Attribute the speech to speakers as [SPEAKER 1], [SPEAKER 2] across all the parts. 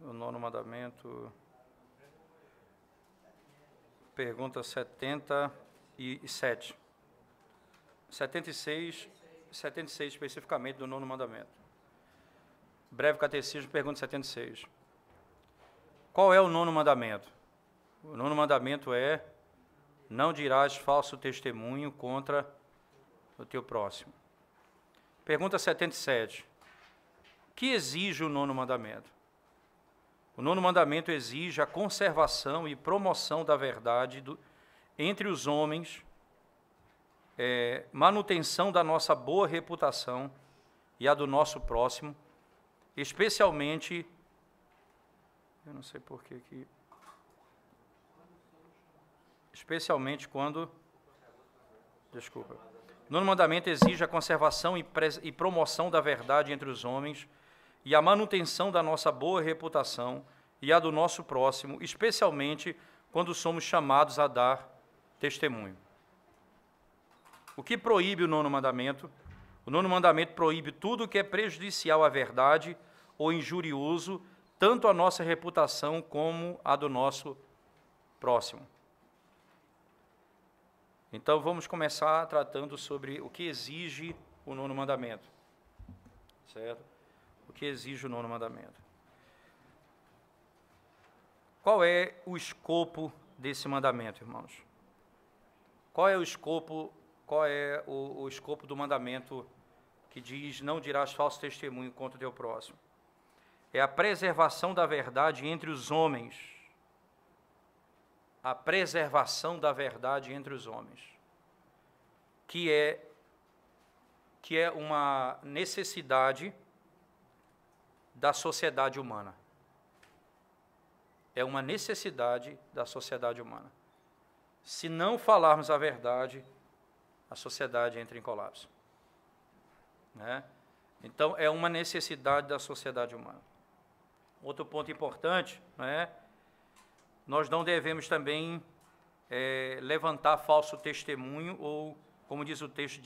[SPEAKER 1] O nono mandamento. Pergunta 77. 76 especificamente do nono mandamento. Breve Catecismo, pergunta 76. Qual é o nono mandamento? O nono mandamento é: não dirás falso testemunho contra o teu próximo. Pergunta 77. Que exige o nono mandamento? O nono mandamento exige a conservação e promoção da verdade entre os homens, manutenção da nossa boa reputação e a do nosso próximo, especialmente, eu não sei por que aqui, especialmente quando, desculpa, o nono mandamento exige a conservação e promoção da verdade entre os homens e a manutenção da nossa boa reputação e a do nosso próximo, especialmente quando somos chamados a dar testemunho. O que proíbe o nono mandamento? O nono mandamento proíbe tudo que é prejudicial à verdade ou injurioso, tanto à nossa reputação como à do nosso próximo. Então, vamos começar tratando sobre o que exige o nono mandamento. Certo? O que exige o nono mandamento. Qual é o escopo desse mandamento, irmãos? Qual é o escopo do mandamento que diz: não dirás falso testemunho contra o teu próximo? É a preservação da verdade entre os homens. A preservação da verdade entre os homens. Que é uma necessidade da sociedade humana. É uma necessidade da sociedade humana. Se não falarmos a verdade, a sociedade entra em colapso. Né? Então, é uma necessidade da sociedade humana. Outro ponto importante, né? Nós não devemos também levantar falso testemunho ou, como diz o texto,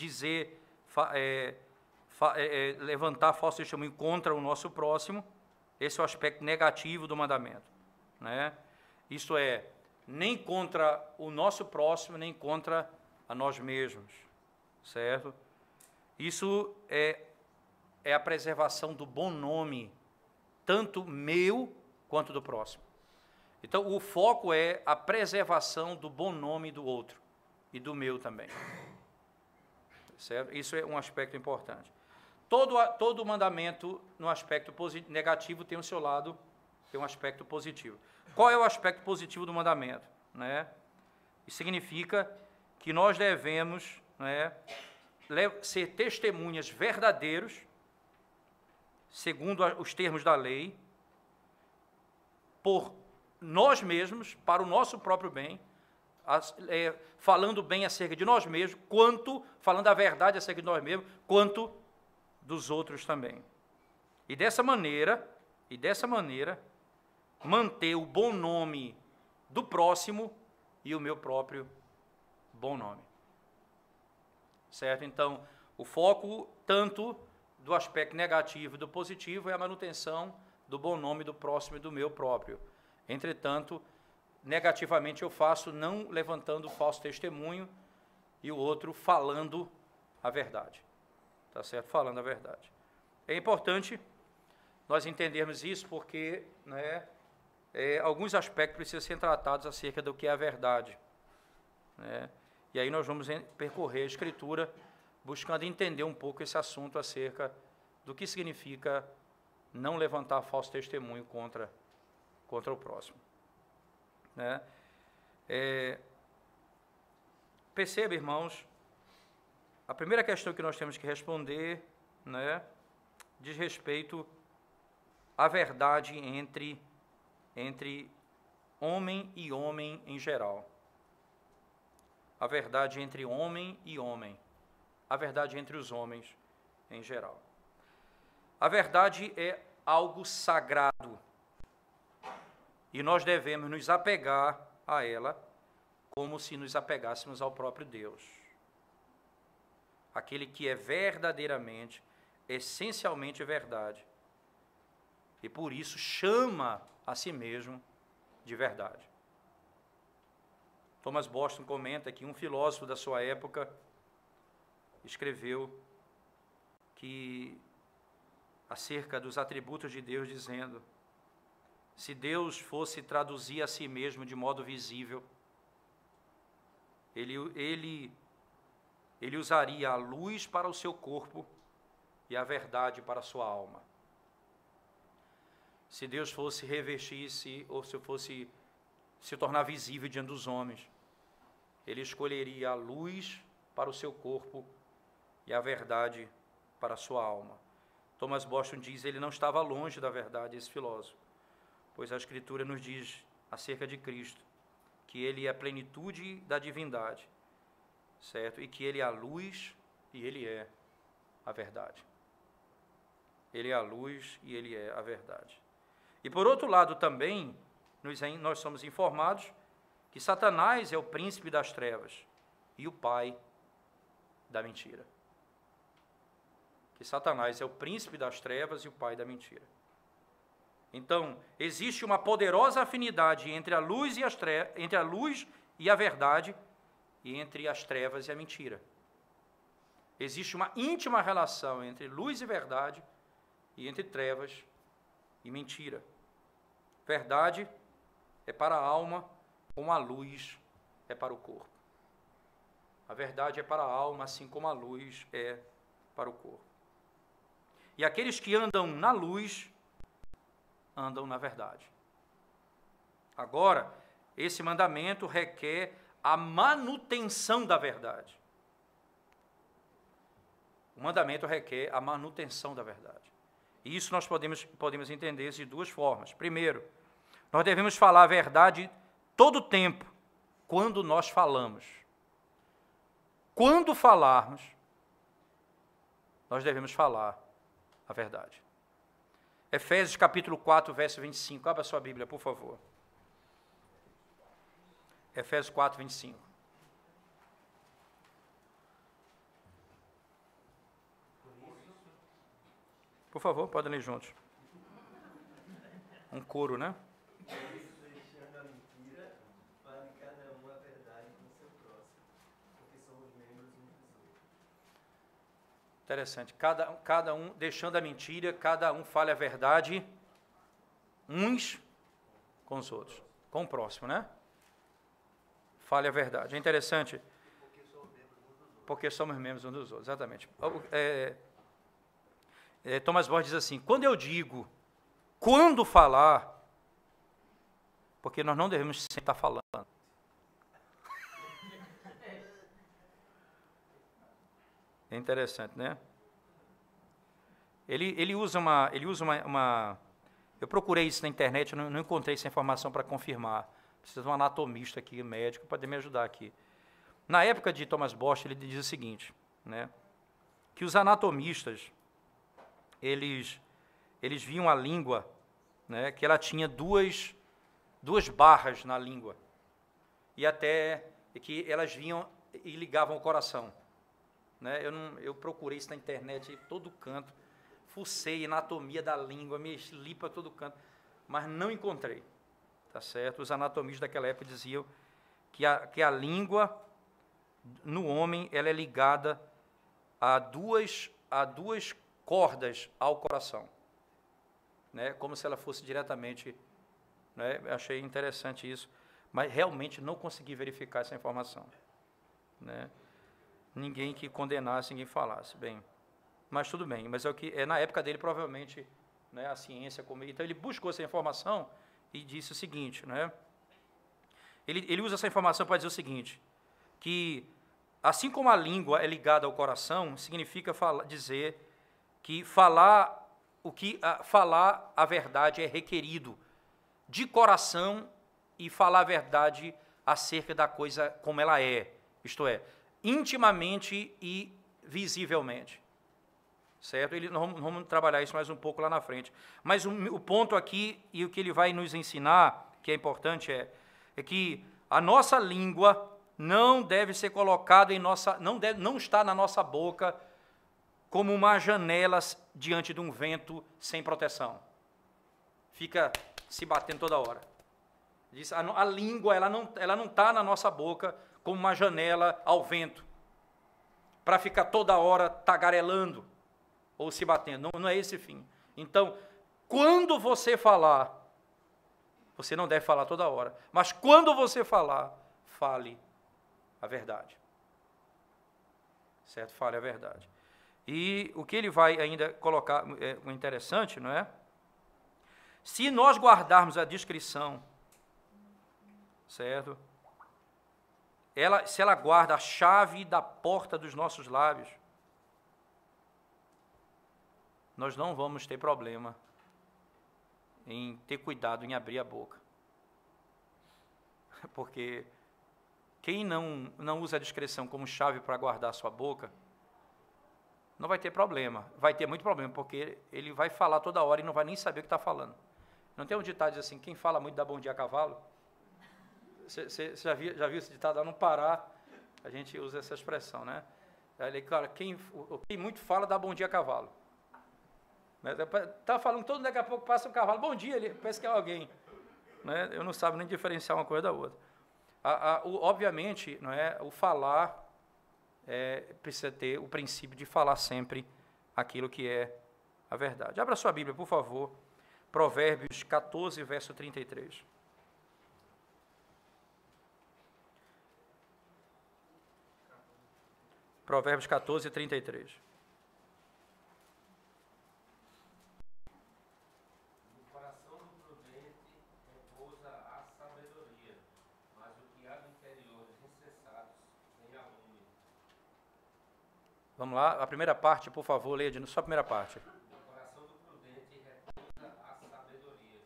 [SPEAKER 1] levantar falso testemunho contra o nosso próximo. Esse é o aspecto negativo do mandamento. Né? Isto é, nem contra o nosso próximo, nem contra a nós mesmos. Certo? Isso é a preservação do bom nome, tanto meu quanto do próximo. Então, o foco é a preservação do bom nome do outro e do meu também. Certo? Isso é um aspecto importante. Todo mandamento, no aspecto negativo, tem o seu lado, tem um aspecto positivo. Qual é o aspecto positivo do mandamento? Né? Isso significa que nós devemos, né, ser testemunhas verdadeiros, segundo os termos da lei, por nós mesmos, para o nosso próprio bem, falando bem acerca de nós mesmos, falando a verdade acerca de nós mesmos, quanto dos outros também. E dessa maneira, manter o bom nome do próximo e o meu próprio bom nome. Certo? Então, o foco tanto do aspecto negativo e do positivo é a manutenção do bom nome do próximo e do meu próprio. Entretanto, negativamente eu faço não levantando falso testemunho e o outro falando a verdade. Tá certo? Falando a verdade. É importante nós entendermos isso porque, né, alguns aspectos precisam ser tratados acerca do que é a verdade. Né? E aí nós vamos percorrer a Escritura buscando entender um pouco esse assunto acerca do que significa não levantar falso testemunho contra o próximo. Né? Perceba, irmãos, a primeira questão que nós temos que responder, né, diz respeito à verdade entre homem e homem em geral. A verdade entre homem e homem. A verdade entre os homens em geral. A verdade é algo sagrado. E nós devemos nos apegar a ela como se nos apegássemos ao próprio Deus. Aquele que é verdadeiramente, essencialmente verdade. e por isso chama a si mesmo de verdade. Thomas Boston comenta que um filósofo da sua época escreveu que acerca dos atributos de Deus, dizendo: se Deus fosse traduzir a si mesmo de modo visível, ele usaria a luz para o seu corpo e a verdade para a sua alma. Se Deus fosse revestir-se, ou se fosse se tornar visível diante dos homens, ele escolheria a luz para o seu corpo e a verdade para a sua alma. Thomas Boston diz: ele não estava longe da verdade, esse filósofo, pois a Escritura nos diz acerca de Cristo que ele é a plenitude da divindade, certo? E que ele é a luz e ele é a verdade. Ele é a luz e ele é a verdade. E por outro lado também, nós somos informados que Satanás é o príncipe das trevas e o pai da mentira. Que Satanás é o príncipe das trevas e o pai da mentira. Então, existe uma poderosa afinidade entre a luz e a verdade, e entre as trevas e a mentira. Existe uma íntima relação entre luz e verdade, e entre trevas e mentira. Verdade é para a alma, como a luz é para o corpo. A verdade é para a alma, assim como a luz é para o corpo. E aqueles que andam na luz, andam na verdade. Agora, esse mandamento requer a manutenção da verdade. O mandamento requer a manutenção da verdade. E isso nós podemos entender de duas formas. Primeiro, nós devemos falar a verdade todo o tempo, quando nós falamos. Quando falarmos, nós devemos falar a verdade. Efésios capítulo 4, verso 25. Abra sua Bíblia, por favor. Efésios 4, 25. Por favor, podem ler juntos. Um coro, né? Interessante. Cada um, deixando a mentira, cada um fale a verdade uns com os outros. Com o próximo, né? Fale a verdade. É interessante. Porque somos membros uns dos outros. Exatamente. Thomas Boston diz assim: quando eu digo quando falar, porque nós não devemos sempre estar falando. É interessante, né? Ele usa uma eu procurei isso na internet, eu não encontrei essa informação para confirmar. Preciso de um anatomista aqui, médico, para poder me ajudar aqui. Na época de Thomas Boston, ele diz o seguinte, né? Que os anatomistas, eles viam a língua, né? Que ela tinha duas barras na língua, e até que elas vinham e ligavam o coração. Né? Eu procurei isso na internet, em todo canto, fucei anatomia da língua, me li para todo canto, mas não encontrei, tá certo? Os anatomistas daquela época diziam que a língua no homem ela é ligada a duas cordas ao coração, né? Como se ela fosse diretamente, né? Eu achei interessante isso, mas realmente não consegui verificar essa informação, né? Ninguém que condenasse, ninguém falasse. Bem, mas tudo bem. Mas na época dele, provavelmente, né, a ciência... Então, ele buscou essa informação e disse o seguinte, né? Ele usa essa informação para dizer o seguinte, que, assim como a língua é ligada ao coração, significa dizer que falar a verdade é requerido de coração e falar a verdade acerca da coisa como ela é, isto é, intimamente e visivelmente, certo? Nós vamos trabalhar isso mais um pouco lá na frente. Mas o ponto aqui, e o que ele vai nos ensinar, que é importante, é que a nossa língua não deve ser colocada não está na nossa boca como uma janela diante de um vento sem proteção. fica se batendo toda hora. Diz, a língua ela não está na nossa boca como uma janela ao vento, para ficar toda hora tagarelando ou se batendo. Não é esse fim. Então, quando você falar, você não deve falar toda hora, mas quando você falar, fale a verdade. Certo? Fale a verdade. E o que ele vai ainda colocar, o interessante, não é? Se nós guardarmos a discrição, certo? Se ela guarda a chave da porta dos nossos lábios, nós não vamos ter problema em ter cuidado em abrir a boca. Porque quem não usa a discrição como chave para guardar a sua boca, não vai ter problema. Vai ter muito problema, porque ele vai falar toda hora e não vai nem saber o que está falando. Não tem um ditado assim, quem fala muito dá bom dia a cavalo? Você já viu esse ditado? Lá no Pará, a gente usa essa expressão, né? Cara, quem muito fala dá bom dia a cavalo. Está falando todo, daqui a pouco passa um cavalo, bom dia, ele pensa que é alguém. Né? Eu não sabe nem diferenciar uma coisa da outra. Obviamente, não é, o falar precisa ter o princípio de falar sempre aquilo que é a verdade. Abra sua Bíblia, por favor. Provérbios 14, verso 33. Provérbios 14, 33.
[SPEAKER 2] No coração do prudente repousa a sabedoria, mas o que há no interior dos insensatos vem a lume.
[SPEAKER 1] Vamos lá, a primeira parte, por favor, leia de novo, só a primeira parte.
[SPEAKER 2] No coração do prudente repousa a sabedoria.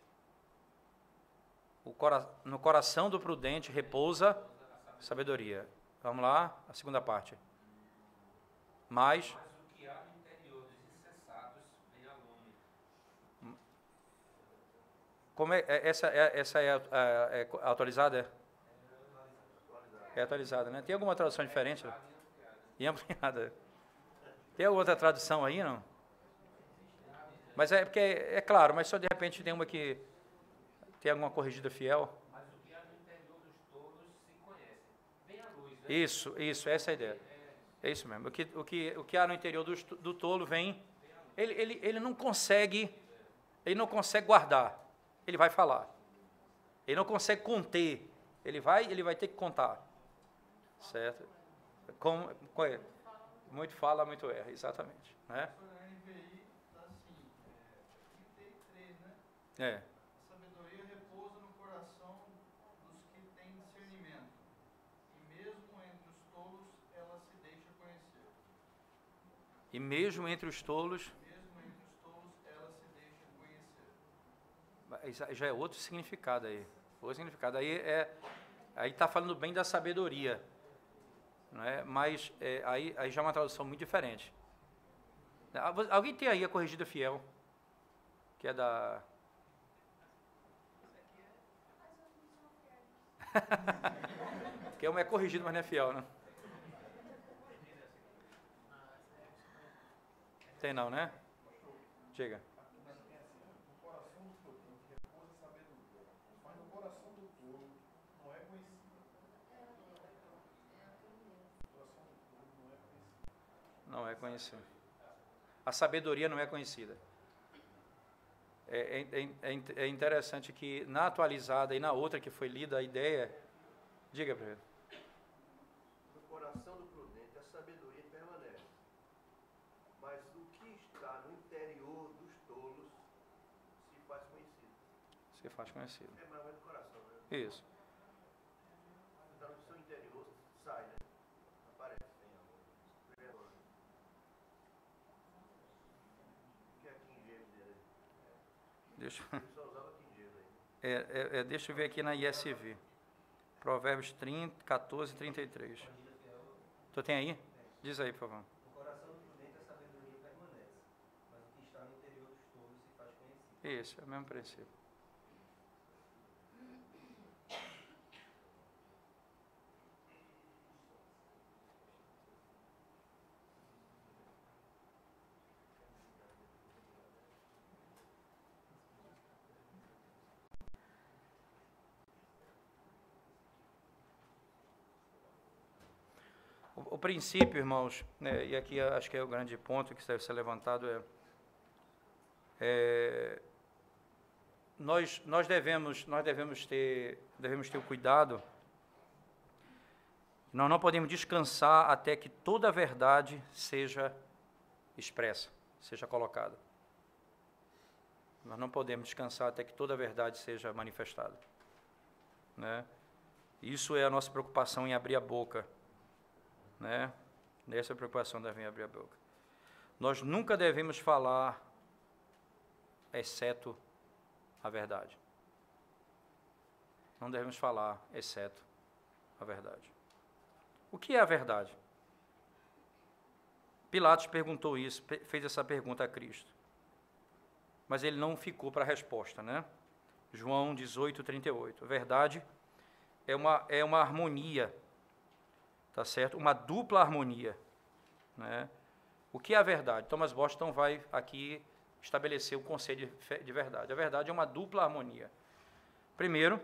[SPEAKER 1] No coração do prudente repousa a sabedoria. Vamos lá, a segunda parte. Mas
[SPEAKER 2] o que há no interior dos insensatos vem a lume.
[SPEAKER 1] Como essa é atualizada? É atualizada, né? Tem alguma tradução diferente? E ampliada. Tem outra tradução aí, não? Mas é porque, é claro, mas só de repente tem uma que tem alguma corrigida fiel.
[SPEAKER 2] Mas o que há no interior dos tolos se conhece. Vem a luz, né?
[SPEAKER 1] Isso, essa é a ideia. É isso mesmo. O que há no interior do tolo vem. Ele não consegue guardar. Ele vai falar. Ele não consegue conter. Ele vai ter que contar. Certo? Muito fala, muito erra, exatamente. Né?
[SPEAKER 3] A NVI está assim, 33, né?
[SPEAKER 1] É.
[SPEAKER 3] A sabedoria repousa no coração dos que têm discernimento, e mesmo entre os tolos ela se deixa conhecer.
[SPEAKER 1] E mesmo entre os tolos,
[SPEAKER 3] ela se deixa conhecer.
[SPEAKER 1] já é outro significado aí. Outro significado. Aí está falando bem da sabedoria. Não é? Mas aí já é uma tradução muito diferente. Alguém tem aí a corrigida fiel? Que é da... que é corrigido, mas não é fiel, né? Tem não, né? Chega.
[SPEAKER 4] No coração do prudente repousa a sabedoria, mas no coração do tolo não é conhecida.
[SPEAKER 1] Não é conhecido. A sabedoria não é conhecida. É interessante que na atualizada e na outra que foi lida a ideia... Diga, prefeito.
[SPEAKER 5] No coração do prudente a sabedoria permanece, mas o que está no interior dos tolos se faz conhecido.
[SPEAKER 1] Se faz conhecido.
[SPEAKER 5] É mais do coração, né?
[SPEAKER 1] Isso.
[SPEAKER 5] Está no seu interior, sai, né? Aparece. O que é quingeiro dele?
[SPEAKER 1] Deixa,
[SPEAKER 5] Ele só usava quingeiro aí.
[SPEAKER 1] deixa eu ver aqui na ISV. Provérbios 14, 33. Tu tem aí? Diz aí, por favor.
[SPEAKER 2] No coração do prudente a sabedoria permanece, mas o que está no interior dos tolos se faz conhecido.
[SPEAKER 1] Isso, é o mesmo princípio. O princípio, irmãos, né, e aqui acho que é o grande ponto que deve ser levantado, nós devemos ter o cuidado, nós não podemos descansar até que toda a verdade seja expressa, seja colocada. Nós não podemos descansar até que toda a verdade seja manifestada, né? Isso é a nossa preocupação em abrir a boca, né? Essa é a preocupação de abrir a boca. Nós nunca devemos falar exceto a verdade. Não devemos falar exceto a verdade. O que é a verdade? Pilatos perguntou isso, fez essa pergunta a Cristo. Mas ele não ficou para a resposta, né? João 18:38. A verdade é uma harmonia, tá certo? Uma dupla harmonia, né? O que é a verdade? Thomas Boston vai aqui estabelecer o conceito de verdade. A verdade é uma dupla harmonia. Primeiro,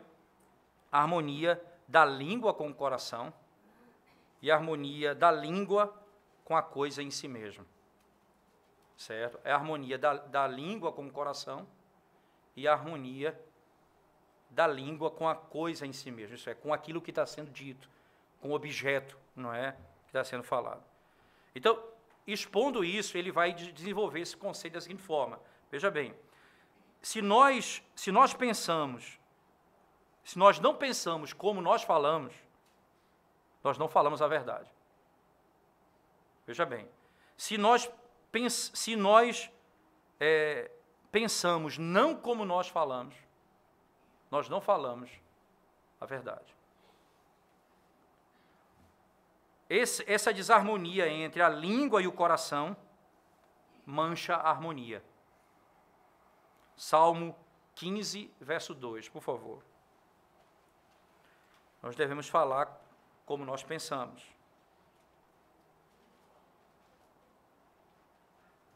[SPEAKER 1] a harmonia da língua com o coração e a harmonia da língua com a coisa em si mesma. Certo? É a harmonia da língua com o coração e a harmonia da língua com a coisa em si mesma. Isso é, com aquilo que está sendo dito, com o objeto, não é? Que está sendo falado. Então, expondo isso, ele vai desenvolver esse conceito da seguinte forma. Veja bem, se nós não pensamos como nós falamos, nós não falamos a verdade. Veja bem, se nós pensamos não como nós falamos, nós não falamos a verdade. Essa desarmonia entre a língua e o coração mancha a harmonia. Salmo 15, verso 2, por favor. Nós devemos falar como nós pensamos.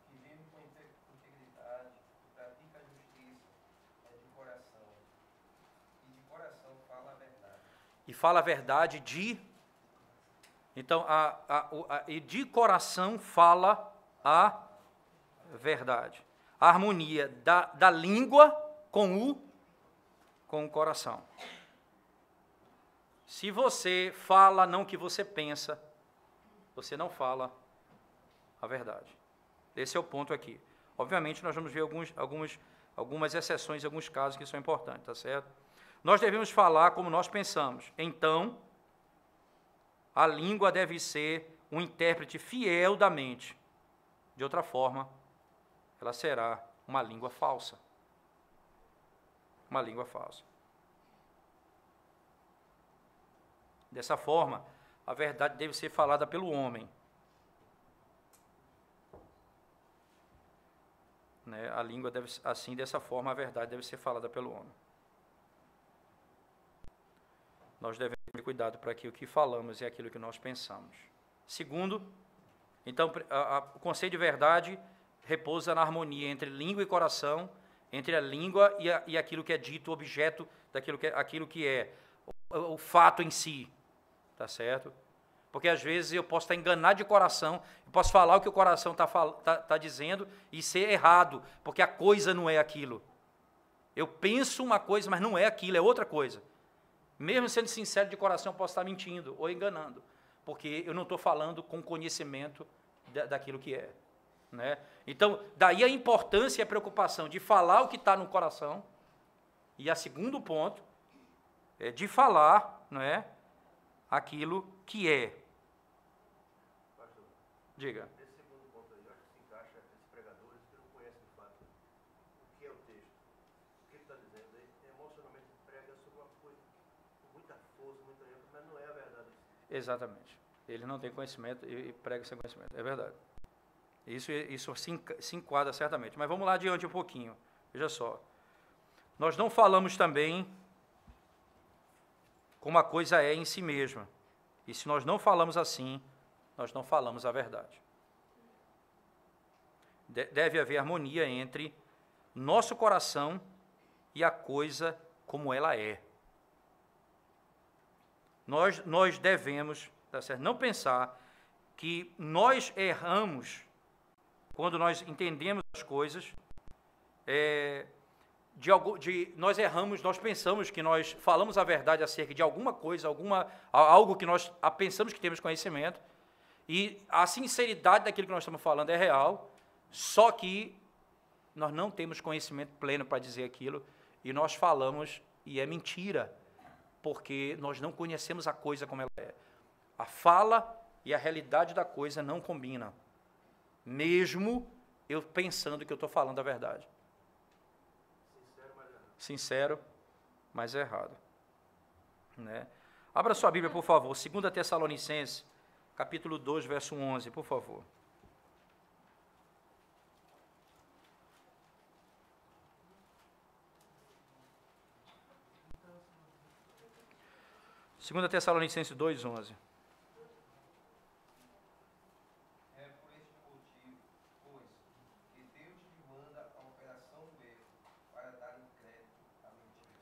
[SPEAKER 2] Que vive com integridade, pratica a justiça, é de coração. E de coração fala a verdade.
[SPEAKER 1] E fala a verdade de... Então, e de coração fala a verdade. A harmonia da língua com o coração. Se você fala não o que você pensa, você não fala a verdade. Esse é o ponto aqui. Obviamente, nós vamos ver algumas exceções, alguns casos que são importantes, tá certo? Nós devemos falar como nós pensamos. Então, a língua deve ser um intérprete fiel da mente. De outra forma, ela será uma língua falsa. Uma língua falsa. Dessa forma, a verdade deve ser falada pelo homem. Né? A língua deve, assim, dessa forma, a verdade deve ser falada pelo homem. Nós devemos ter cuidado para que o que falamos é aquilo que nós pensamos. Segundo, então, o conceito de verdade repousa na harmonia entre língua e coração, entre a língua e aquilo que é dito, o objeto aquilo que é o fato em si. Tá certo? Porque às vezes eu posso estar enganado de coração, eu posso falar o que o coração está dizendo e ser errado, porque a coisa não é aquilo. Eu penso uma coisa, mas não é aquilo, é outra coisa. Mesmo sendo sincero de coração, eu posso estar mentindo ou enganando, porque eu não estou falando com conhecimento daquilo que é. Né? Então, daí a importância e a preocupação de falar o que está no coração, e a segundo ponto, é de falar, não é, aquilo que é.
[SPEAKER 5] Pastor,
[SPEAKER 1] Diga.
[SPEAKER 5] nesse segundo ponto aí, eu acho que se encaixa esses pregadores que não conhecem de fato o que é o texto. O que ele está dizendo aí, emocionalmente prega sobre uma coisa com muita força, muita ênfase, mas não é a verdade.
[SPEAKER 1] Exatamente. Ele não tem conhecimento e prega sem conhecimento. É verdade. Isso se enquadra certamente. Mas vamos lá adiante um pouquinho. Veja só. Nós não falamos também como a coisa é em si mesma. E se nós não falamos assim, nós não falamos a verdade. Deve haver harmonia entre nosso coração e a coisa como ela é. Nós devemos, tá certo, não pensar que nós erramos quando nós entendemos as coisas, nós erramos, nós pensamos que nós falamos a verdade acerca de alguma coisa, algo que nós pensamos que temos conhecimento, e a sinceridade daquilo que nós estamos falando é real, só que nós não temos conhecimento pleno para dizer aquilo, e nós falamos, e é mentira, porque nós não conhecemos a coisa como ela é. A fala e a realidade da coisa não combinam, mesmo eu pensando que eu estou falando a verdade. Sincero, mas errado. Né? Abra sua Bíblia, por favor, 2 Tessalonicenses, capítulo 2, verso 11, por favor. Segunda Tessalonicenses 2:11.
[SPEAKER 2] É por este motivo, pois, que Deus lhe manda a operação do erro para dar crédito à mentira.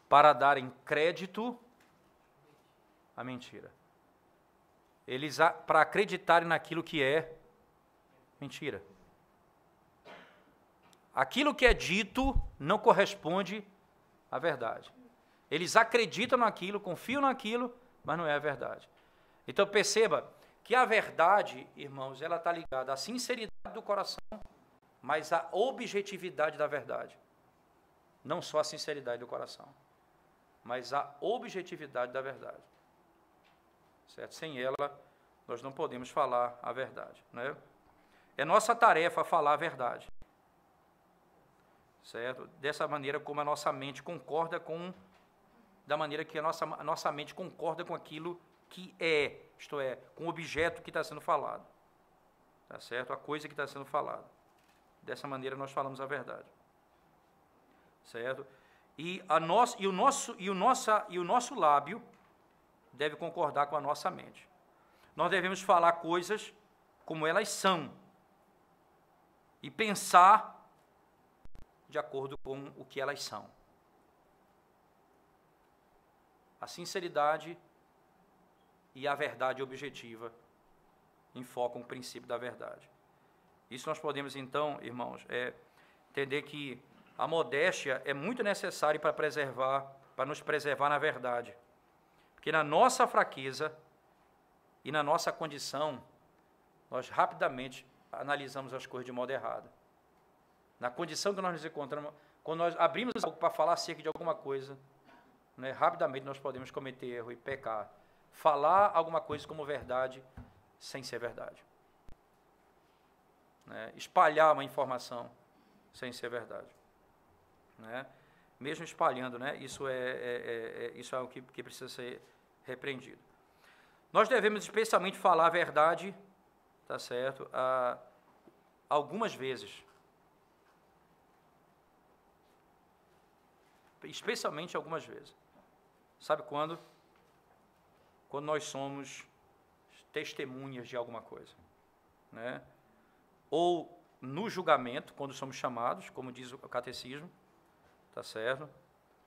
[SPEAKER 1] Para darem crédito à mentira. Eles, para acreditarem naquilo que é mentira. Aquilo que é dito não corresponde à verdade. Eles acreditam naquilo, confiam naquilo, mas não é a verdade. Então perceba que a verdade, irmãos, ela está ligada à sinceridade do coração, mas à objetividade da verdade. Não só a sinceridade do coração, mas a objetividade da verdade. Certo? Sem ela, nós não podemos falar a verdade. Né? É nossa tarefa falar a verdade. Certo? Dessa maneira como a nossa mente concorda com... da maneira que a nossa mente concorda com aquilo que é, isto é, com o objeto que está sendo falado. Tá certo? A coisa que está sendo falada. Dessa maneira nós falamos a verdade. Certo? E o nosso lábio deve concordar com a nossa mente. Nós devemos falar coisas como elas são e pensar de acordo com o que elas são. A sinceridade e a verdade objetiva enfocam o princípio da verdade. Isso nós podemos, então, irmãos, entender que a modéstia é muito necessária para nos preservar na verdade. Porque na nossa fraqueza e na nossa condição, nós rapidamente analisamos as coisas de modo errado. Na condição que nós nos encontramos, quando nós abrimos algo para falar acerca de alguma coisa, né, rapidamente nós podemos cometer erro e pecar. Falar alguma coisa como verdade, sem ser verdade. Né, espalhar uma informação, sem ser verdade. Né, mesmo espalhando, né, isso é algo que precisa ser repreendido. Nós devemos especialmente falar a verdade, tá certo, algumas vezes. Especialmente algumas vezes. Sabe quando? Quando nós somos testemunhas de alguma coisa. Né? Ou no julgamento, quando somos chamados, como diz o catecismo, tá certo?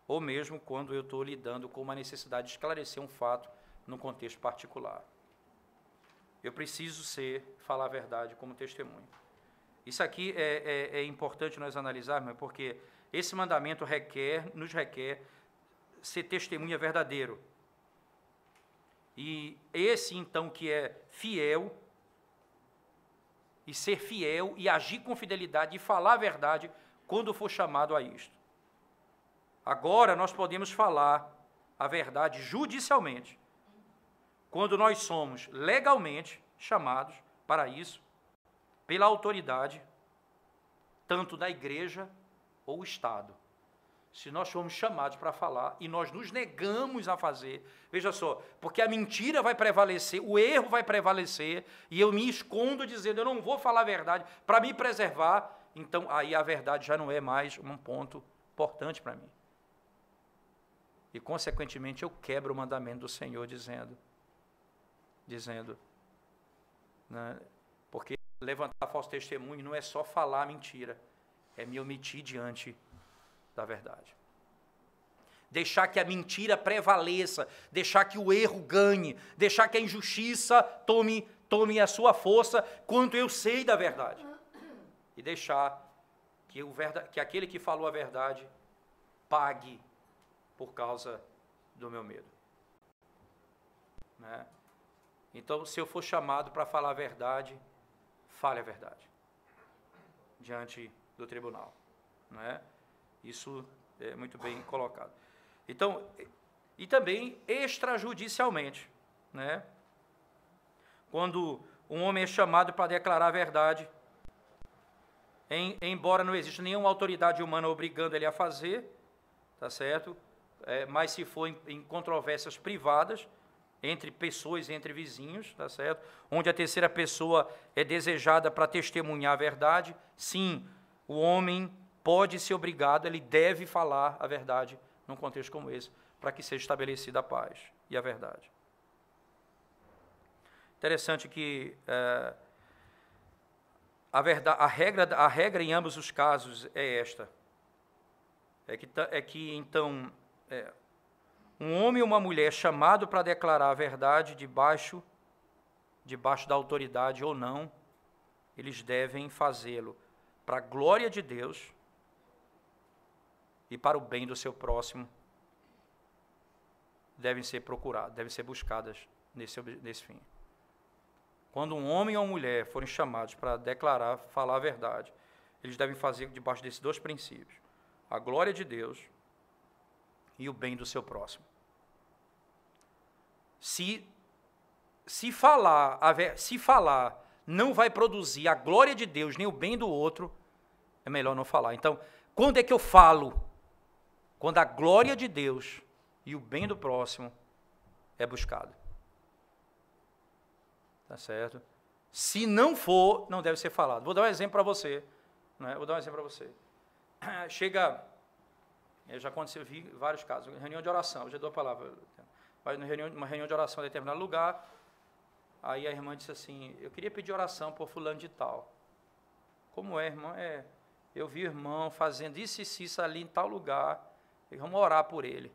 [SPEAKER 1] Ou mesmo quando eu estou lidando com uma necessidade de esclarecer um fato num contexto particular. Eu preciso falar a verdade como testemunho. Isso aqui é importante nós analisarmos, porque esse mandamento nos requer ser testemunha verdadeiro. E esse, então, que é fiel, e ser fiel, e agir com fidelidade, e falar a verdade, quando for chamado a isto. Agora, nós podemos falar a verdade judicialmente, quando nós somos legalmente chamados para isso, pela autoridade, tanto da igreja ou o Estado. Se nós formos chamados para falar e nós nos negamos a fazer, veja só, porque a mentira vai prevalecer, o erro vai prevalecer, e eu me escondo dizendo, eu não vou falar a verdade para me preservar, então aí a verdade já não é mais um ponto importante para mim. E, consequentemente, eu quebro o mandamento do Senhor dizendo, né, porque levantar falso testemunho não é só falar mentira, é me omitir diante da verdade. Deixar que a mentira prevaleça, deixar que o erro ganhe, deixar que a injustiça tome tome a sua força quanto eu sei da verdade. E deixar que aquele que falou a verdade pague por causa do meu medo. Né? Então, se eu for chamado para falar a verdade, fale a verdade diante do tribunal. Né? Isso é muito bem colocado. Então, e também extrajudicialmente, né? Quando um homem é chamado para declarar a verdade, embora não exista nenhuma autoridade humana obrigando ele a fazer, tá certo? Mas se for em controvérsias privadas, entre pessoas, entre vizinhos, tá certo? Onde a terceira pessoa é desejada para testemunhar a verdade, sim, o homem pode ser obrigado, ele deve falar a verdade num contexto como esse, para que seja estabelecida a paz e a verdade. Interessante que a regra em ambos os casos é esta, então, um homem e uma mulher chamado para declarar a verdade debaixo da autoridade ou não, eles devem fazê-lo para a glória de Deus e para o bem do seu próximo, devem ser procuradas, devem ser buscadas nesse fim. Quando um homem ou uma mulher forem chamados para declarar, falar a verdade, eles devem fazer debaixo desses dois princípios: a glória de Deus e o bem do seu próximo. Se falar não vai produzir a glória de Deus nem o bem do outro, é melhor não falar. Então, quando é que eu falo? Quando a glória de Deus e o bem do próximo é buscado. Tá certo? Se não for, não deve ser falado. Vou dar um exemplo para você. Né? Chega, já aconteceu, eu vi vários casos, reunião de oração, eu já dou a palavra. Vai numa reunião de oração em determinado lugar, aí a irmã disse assim: eu queria pedir oração por fulano de tal. Como é, irmão? Eu vi o irmão fazendo isso e isso ali em tal lugar, e vamos orar por ele.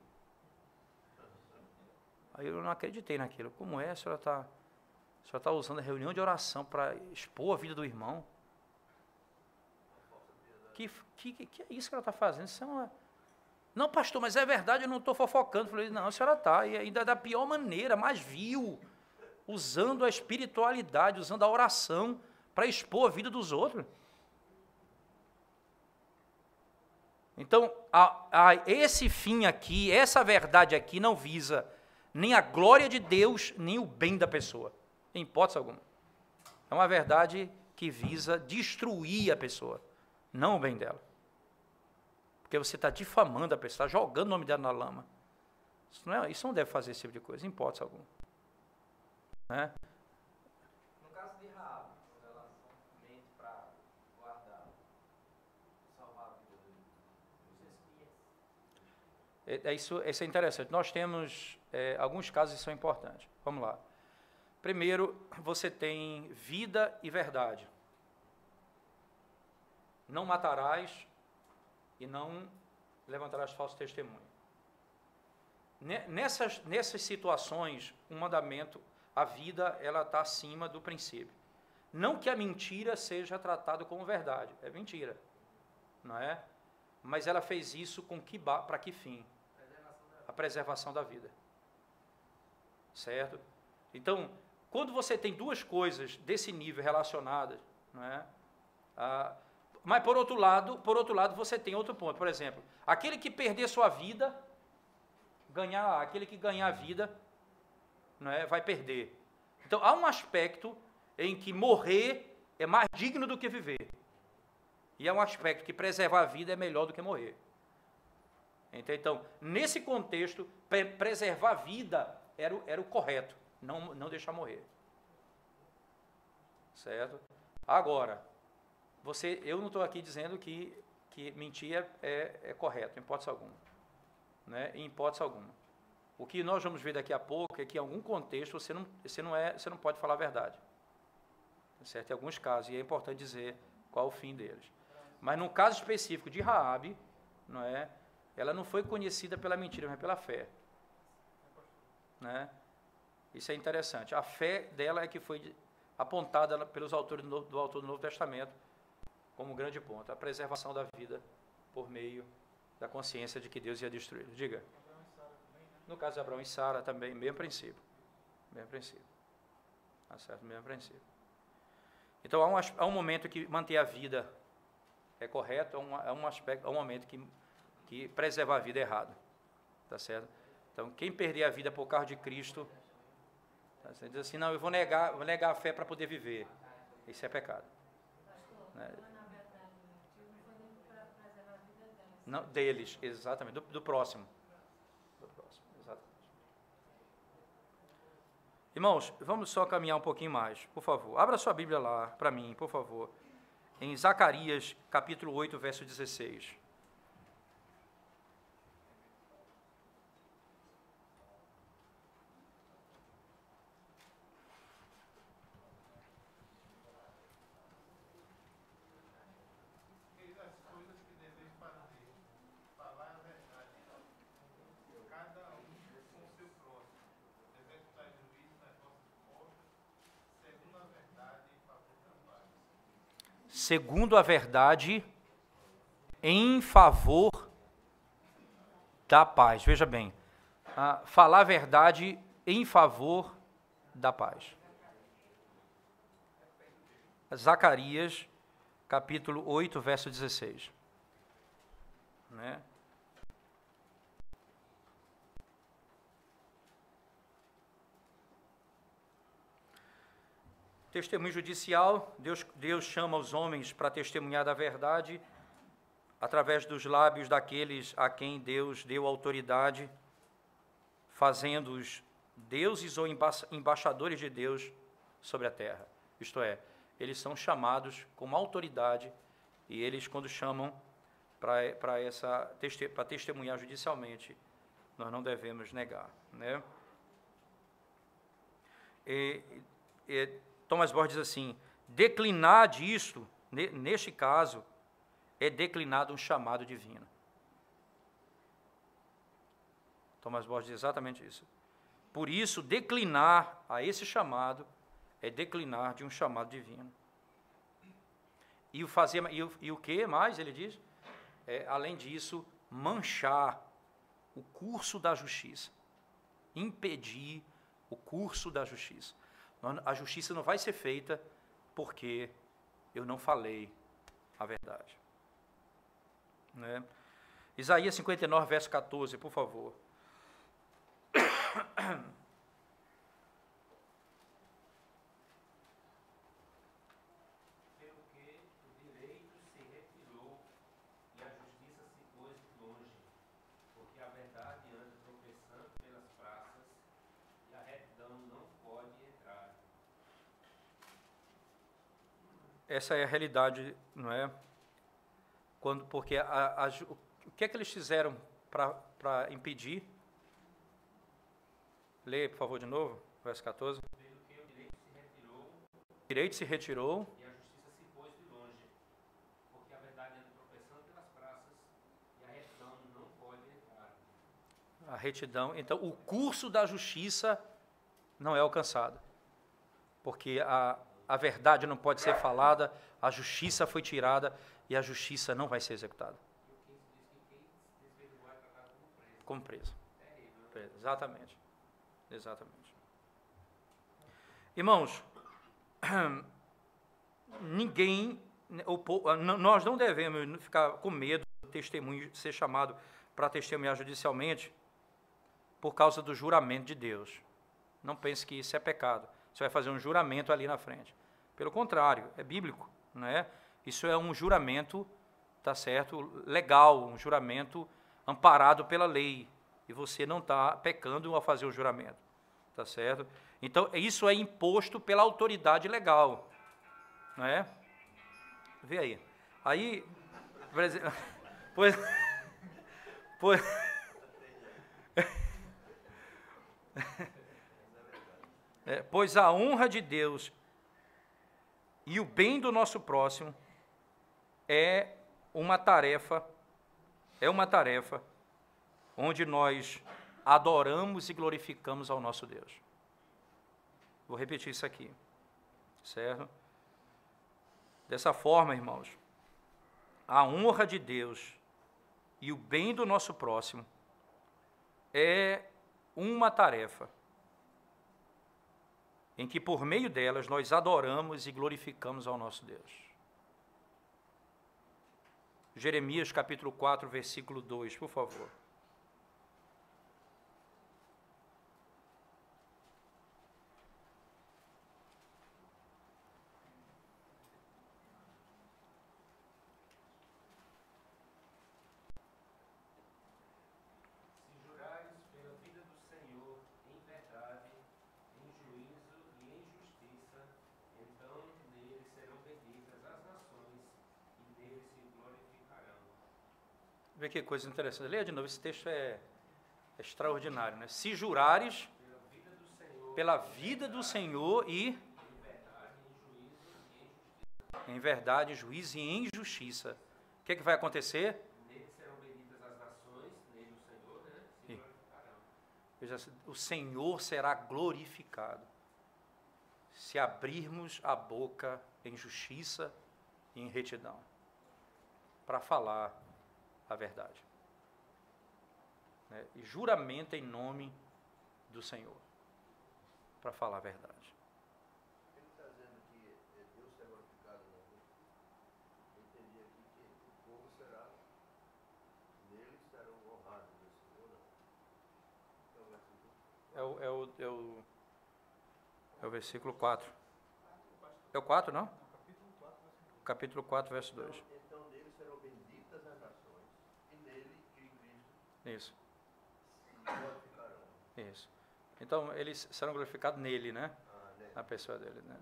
[SPEAKER 1] Aí eu não acreditei naquilo. Como é? A senhora está usando a reunião de oração para expor a vida do irmão? Que é isso que ela está fazendo? Isso é uma... Não, pastor, mas é verdade, eu não estou fofocando. Eu falei: não, a senhora está, e ainda da pior maneira, mais vil, usando a espiritualidade, usando a oração para expor a vida dos outros. Então, esse fim aqui, essa verdade aqui não visa nem a glória de Deus, nem o bem da pessoa, em hipótese alguma. É uma verdade que visa destruir a pessoa, não o bem dela. Porque você está difamando a pessoa, está jogando o nome dela na lama. Isso não deve fazer esse tipo de coisa, em hipótese alguma. Né?
[SPEAKER 2] No caso de Raab, ela mente para guardar, salvar a vida dos espias.
[SPEAKER 1] Isso é interessante. Nós temos alguns casos que são importantes. Vamos lá. Primeiro, você tem vida e verdade. Não matarás e não levantarás falso testemunho. Nessas situações, o mandamento, a vida, ela está acima do princípio. Não que a mentira seja tratada como verdade, é mentira, não é? Mas ela fez isso para que fim? A preservação da vida. Certo? Então, quando você tem duas coisas desse nível relacionadas, não é? Mas por outro lado, você tem outro ponto. Por exemplo, aquele que perder sua vida, aquele que ganhar a vida, não é, vai perder. Então, há um aspecto em que morrer é mais digno do que viver. E há um aspecto que preservar a vida é melhor do que morrer. Então, nesse contexto, preservar a vida era o correto, não deixar morrer. Certo? Agora, eu não estou aqui dizendo que mentir é correto, em hipótese alguma. Né? Em hipótese alguma. O que nós vamos ver daqui a pouco é que em algum contexto você não pode falar a verdade. Certo? Em alguns casos, e é importante dizer qual o fim deles. Mas no caso específico de Raabe, não é? Ela não foi conhecida pela mentira, mas pela fé. Né? Isso é interessante. A fé dela é que foi apontada pelos autores do autor do Novo Testamento como um grande ponto, a preservação da vida por meio da consciência de que Deus ia destruí-lo. Diga. No caso de Abraão e Sara também, mesmo princípio. Mesmo princípio. Tá certo? Mesmo princípio. Então, há um momento que manter a vida é correto, há um momento que preservar a vida é errado. Tá certo? Então, quem perder a vida por causa de Cristo, tá certo? Diz assim, não, eu vou negar a fé para poder viver. Isso é pecado. Né? Não, deles, exatamente, do próximo. Exatamente. Irmãos, vamos só caminhar um pouquinho mais, por favor. Abra sua Bíblia lá, para mim, por favor. Em Zacarias, capítulo 8, verso 16. Segundo a verdade, em favor da paz. Veja bem, falar a verdade em favor da paz. Zacarias, capítulo 8, verso 16. Né? Testemunho judicial, Deus chama os homens para testemunhar da verdade através dos lábios daqueles a quem Deus deu autoridade, fazendo-os deuses ou embaixadores de Deus sobre a terra. Isto é, eles são chamados com autoridade e eles, quando chamam para testemunhar judicialmente, nós não devemos negar. Né? Thomas More diz assim, declinar disto, neste caso, é declinado um chamado divino. Thomas More diz exatamente isso. Por isso, declinar a esse chamado é declinar de um chamado divino. E o que mais ele diz? Além disso, manchar o curso da justiça. Impedir o curso da justiça. A justiça não vai ser feita porque eu não falei a verdade. Né? Isaías 59, verso 14, por favor.
[SPEAKER 2] Pelo que o direito se retirou e a justiça se pôs longe, porque a verdade anda tropeçando pelas praças e a retidão não pode entrar.
[SPEAKER 1] Essa é a realidade, não é? Porque o que é que eles fizeram para impedir? Leia, por favor, de novo, verso 14.
[SPEAKER 2] Pelo que o direito se retirou
[SPEAKER 1] O direito se retirou
[SPEAKER 2] e a justiça se pôs de longe, porque a verdade anda tropeçando pelas praças e a retidão não pode entrar.
[SPEAKER 1] a retidão. Então, o curso da justiça não é alcançado, porque a verdade não pode ser falada, a justiça foi tirada e a justiça não vai ser executada. Como preso. Exatamente. Exatamente. Irmãos, nós não devemos ficar com medo do testemunho ser chamado para testemunhar judicialmente por causa do juramento de Deus. Não pense que isso é pecado. Você vai fazer um juramento ali na frente. Pelo contrário, é bíblico, não é? Isso é um juramento, tá certo, legal, um juramento amparado pela lei. E você não está pecando ao fazer o juramento, tá certo? Então, isso é imposto pela autoridade legal, não é? Vê aí. Aí, pois a honra de Deus e o bem do nosso próximo é uma tarefa onde nós adoramos e glorificamos ao nosso Deus. Vou repetir isso aqui. certo? Dessa forma, irmãos, a honra de Deus e o bem do nosso próximo é uma tarefa em que, por meio delas, nós adoramos e glorificamos ao nosso Deus. Jeremias, capítulo 4, versículo 2, por favor.
[SPEAKER 2] Se jurares pela vida do Senhor em verdade, em juízo e em justiça, então nele serão benditas as nações e nele se glorificarão.
[SPEAKER 1] Vê que coisa interessante. Leia de novo, esse texto é extraordinário, né? Se jurares pela vida do Senhor e em verdade, juízo e em justiça. O que vai acontecer?
[SPEAKER 2] Nele serão benditas as nações, nele o Senhor, né? Se glorificarão.
[SPEAKER 1] Veja, o Senhor será glorificado se abrirmos a boca em justiça e em retidão para falar a verdade, né? E juramento em nome do Senhor para falar a verdade.
[SPEAKER 5] Ele está dizendo que Deus será glorificado na vida. Eu entendi aqui que o povo será, neles serão honrados nesse mundo. Então,
[SPEAKER 1] É o versículo 4. É o 4, não? Capítulo 4, verso 2.
[SPEAKER 5] então neles serão benditas as nações, e nele, e em Cristo,
[SPEAKER 1] Isso,
[SPEAKER 5] se glorificarão.
[SPEAKER 1] isso. Então, eles serão glorificados nele, né?
[SPEAKER 5] Né?
[SPEAKER 1] Na pessoa dele, né?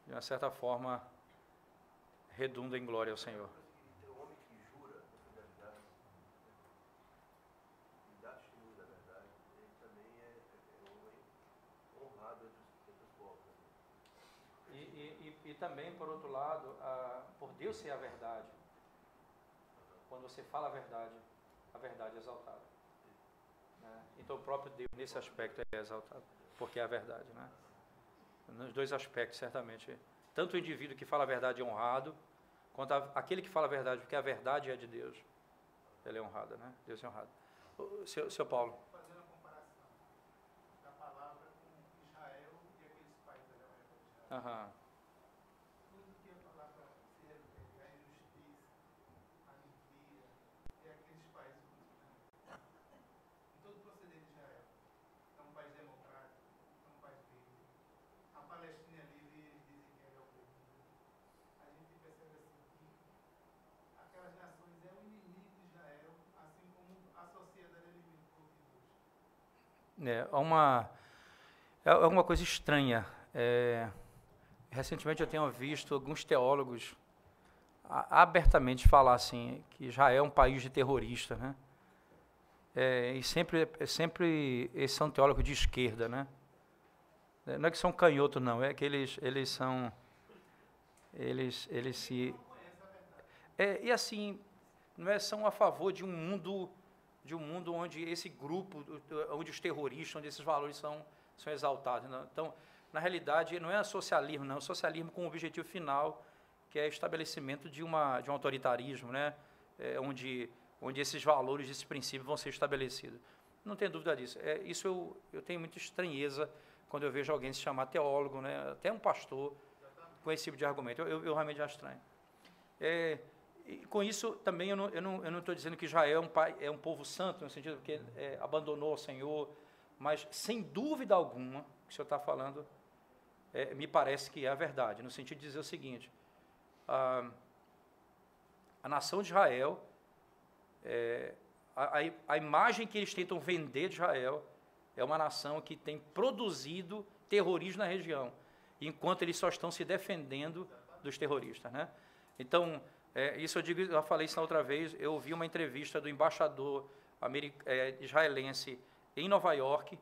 [SPEAKER 1] De uma certa forma, redunda em glória ao Senhor.
[SPEAKER 5] O homem que jura com fidelidade e dá testemunho da verdade, ele também é um homem honrado entre os povos.
[SPEAKER 1] E também, por outro lado, por Deus ser a verdade, quando você fala a verdade é exaltada, né? Então, o próprio Deus, nesse aspecto, é exaltado, porque é a verdade, né? Nos dois aspectos, certamente. Tanto o indivíduo que fala a verdade é honrado, quanto aquele que fala a verdade, porque a verdade é de Deus, ele é honrado, né? Deus é honrado. Seu Paulo.
[SPEAKER 3] Fazendo a comparação da palavra com Israel e aqueles países da época de Israel.
[SPEAKER 1] Aham.
[SPEAKER 3] Tudo que a palavra se refere à injustiça, à mentira e aqueles países em todo o proceder de Israel. É um país democrático, é um país livre. A Palestina é livre e eles dizem que é oprimida. A gente percebe assim que aquelas nações é o inimigo de Israel, assim como a sociedade é inimigo do povo de Deus.
[SPEAKER 1] É uma coisa estranha. Recentemente eu tenho visto alguns teólogos abertamente falar assim, que Israel é um país de terroristas, né? E sempre esses são teólogos de esquerda, né? Não é que são canhotos, não, é que eles se... e assim, não é, são a favor de um mundo onde esse grupo, onde os terroristas, onde esses valores são exaltados, né? Então, na realidade, não é socialismo, não, é o socialismo com o objetivo final, que é o estabelecimento de um autoritarismo, né? Onde esses valores, esses princípios vão ser estabelecidos. Não tem dúvida disso. Isso eu tenho muita estranheza quando eu vejo alguém se chamar teólogo, né? Até um pastor, com esse tipo de argumento. Eu realmente acho estranho. E com isso, também, eu não estou dizendo que Israel é um povo santo, no sentido que abandonou o Senhor, mas, sem dúvida alguma, o que o senhor está falando, me parece que é a verdade, no sentido de dizer o seguinte: a nação de Israel, a imagem que eles tentam vender de Israel é uma nação que tem produzido terrorismo na região, enquanto eles só estão se defendendo dos terroristas, né? Então, isso eu digo, eu falei isso na outra vez, eu ouvi uma entrevista do embaixador israelense em Nova York,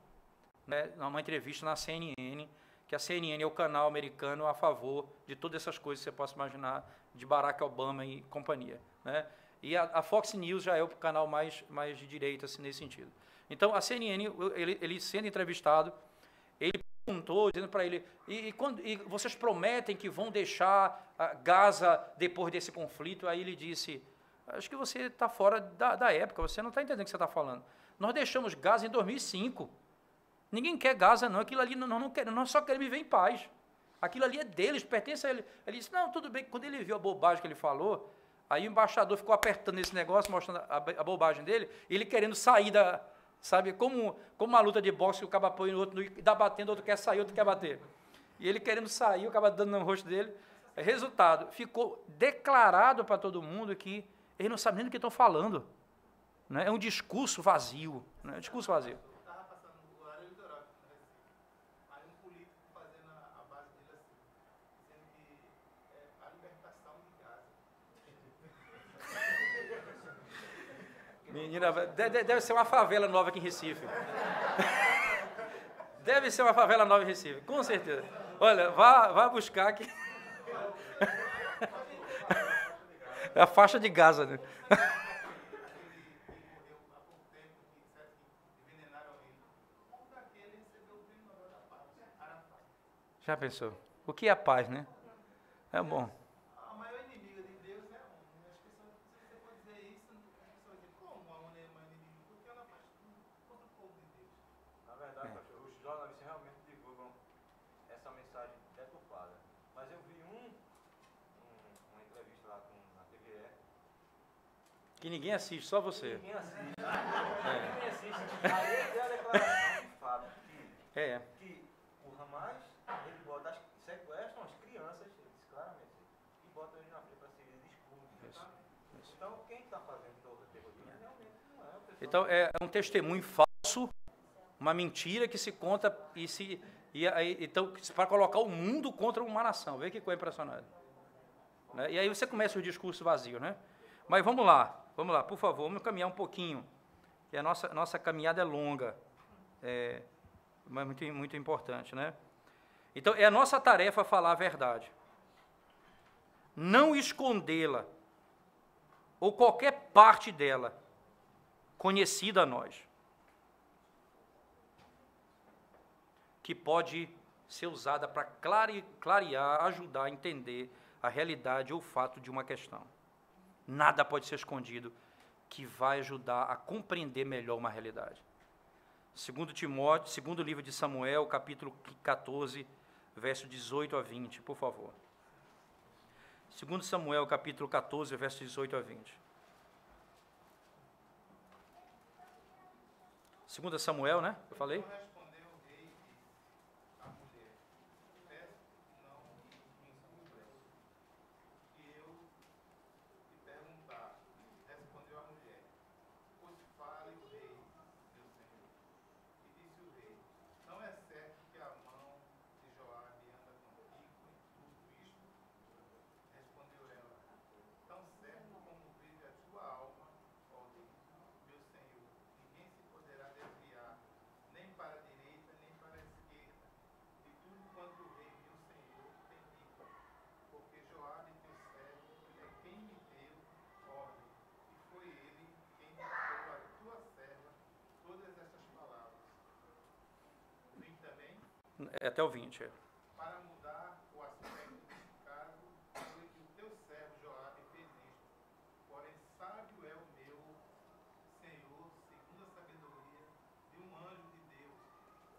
[SPEAKER 1] né, uma entrevista na CNN, que a CNN é o canal americano a favor de todas essas coisas que você possa imaginar, de Barack Obama e companhia, né? E a Fox News já é o canal mais de direita, assim, nesse sentido. Então, a CNN, ele sendo entrevistado, ele perguntou, dizendo para ele, e vocês prometem que vão deixar Gaza depois desse conflito? Aí ele disse, acho que você está fora da época, você não está entendendo o que você está falando. Nós deixamos Gaza em 2005. Ninguém quer Gaza, não. Aquilo ali nós só queremos viver em paz. Aquilo ali é deles, pertence a ele. Ele disse, não, tudo bem. Quando ele viu a bobagem que ele falou, aí o embaixador ficou apertando esse negócio, mostrando a bobagem dele, ele querendo sair sabe, como uma luta de boxe, que o cara põe no outro, e dá batendo, o outro quer sair, o outro quer bater. E ele querendo sair, o cara dando no rosto dele. Resultado, ficou declarado para todo mundo que ele não sabe nem do que estão falando. Né? É um discurso vazio. Né? É um discurso vazio.
[SPEAKER 3] Estava passando o horário eleitoral aqui no Recife. Aí um político fazendo a base dele assim, dizendo que é a libertação de Gaza.
[SPEAKER 1] Menina, deve ser uma favela nova aqui em Recife. Deve ser uma favela nova em Recife, com certeza. Olha, vá buscar aqui. É a faixa de Gaza, né? Já pensou? O que é a paz, né? É bom.
[SPEAKER 3] A maior inimiga de Deus é a ONU. As pessoas, se você for dizer isso, as pessoas dizem, como a ONU é a maior inimiga? Porque ela faz tudo contra o povo de Deus.
[SPEAKER 5] Na verdade, pastor, os jornalistas realmente divulgam essa mensagem deturpada. Mas eu vi uma entrevista lá na TVE.
[SPEAKER 1] Que ninguém assiste, só você.
[SPEAKER 5] Ninguém assiste. Ninguém assiste. Aí ele deu a declaração de fato que o Hamas, ele bota, sequestram as crianças, ele disse claramente, e bota eles na frente para servir de escudo. Então, quem está fazendo todo o terrorismo realmente não é a pessoa.
[SPEAKER 1] Então, é um testemunho falso, uma mentira que se conta então, para colocar o mundo contra uma nação. Vê que coisa impressionante. Né? E aí você começa o discurso vazio, né? Mas vamos lá, por favor, vamos caminhar um pouquinho. Que a nossa caminhada é longa, mas muito, muito importante, né? Então, é a nossa tarefa falar a verdade. Não escondê-la, ou qualquer parte dela, conhecida a nós, que pode ser usada para clarear, ajudar a entender a realidade ou o fato de uma questão. Nada pode ser escondido que vai ajudar a compreender melhor uma realidade. Segundo livro de Samuel, capítulo 14, verso 18 a 20, por favor. Segundo Samuel, capítulo 14, verso 18 a 20. Segundo Samuel, né? Eu falei?
[SPEAKER 3] Respondeu o rei e disse à mulher, peço não me encubra que eu te perguntar. Respondeu a mulher, pois fale o rei, meu senhor. E disse o rei, não é certo que a mão de Joabe anda contigo em tudo isto? Respondeu ela, tão certo como vive a tua alma, ó rei, meu senhor, ninguém se poderá desviar, nem para a direita, nem para a esquerda, de tudo quanto o rei, meu senhor, tem dito. Porque Joabe, teu servo, é quem me deu ordem, e foi ele quem ditou à tua serva todas estas palavras. 20 também.
[SPEAKER 1] Até o 20.
[SPEAKER 3] Para mudar o aspecto desse caso, foi que o teu servo Joabe fez isto. Porém, sábio é o meu Senhor, segundo a sabedoria de um anjo de Deus,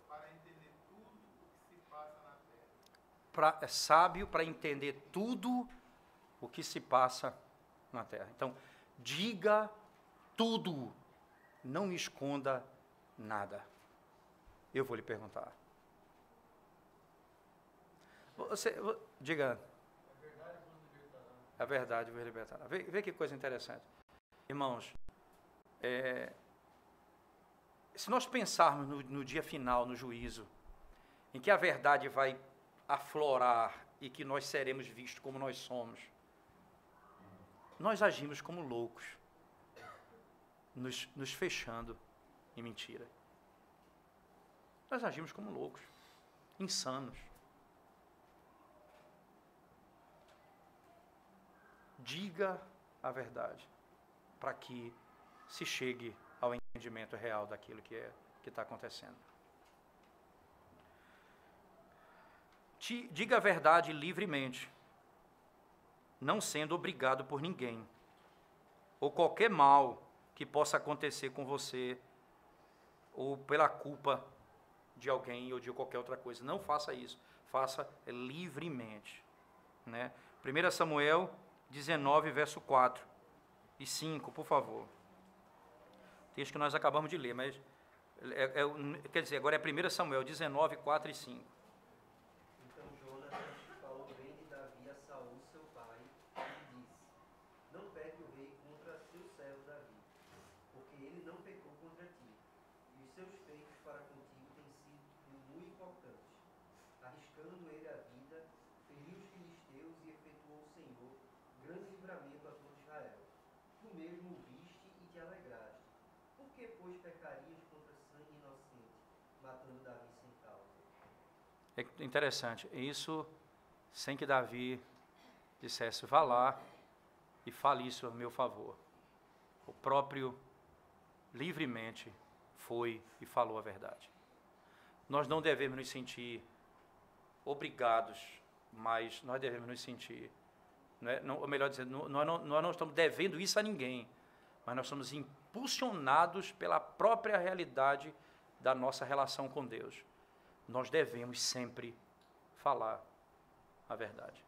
[SPEAKER 3] para entender tudo o que se passa na terra.
[SPEAKER 1] É sábio para entender tudo o que se passa na terra. Então, diga tudo, não me esconda nada. Eu vou lhe perguntar. Diga. A verdade vos libertará. Vê que coisa interessante. Irmãos, se nós pensarmos no dia final, no juízo, em que a verdade vai aflorar e que nós seremos vistos como nós somos, nós agimos como loucos, nos fechando em mentira. Nós agimos como loucos, insanos. Diga a verdade, para que se chegue ao entendimento real daquilo que está acontecendo. Diga a verdade livremente, não sendo obrigado por ninguém, ou qualquer mal que possa acontecer com você, ou pela culpa de alguém ou de qualquer outra coisa. Não faça isso, faça livremente. Né? 1 Samuel 19, verso 4 e 5, por favor. Texto que nós acabamos de ler, mas, quer dizer, agora é 1 Samuel 19, 4 e 5.
[SPEAKER 5] Então Jonatas falou bem de Davi a Saul, seu pai, e disse: Não peque o rei contra seu servo Davi, porque ele não pecou contra ti, e os seus feitos para contigo têm sido muito importantes. Arriscando ele a vida, feriu os filisteus e efetuou o Senhor grande livramento a todo Israel. Tu mesmo o viste e te alegraste. Por que, pois, pecarias contra sangue inocente, matando Davi sem causa?
[SPEAKER 1] É interessante, isso sem que Davi dissesse, vá lá e fale isso a meu favor. O próprio, livremente, foi e falou a verdade. Nós não devemos nos sentir obrigados, mas nós devemos nos sentir, ou melhor dizendo, nós não estamos devendo isso a ninguém, mas nós somos impulsionados pela própria realidade da nossa relação com Deus. Nós devemos sempre falar a verdade,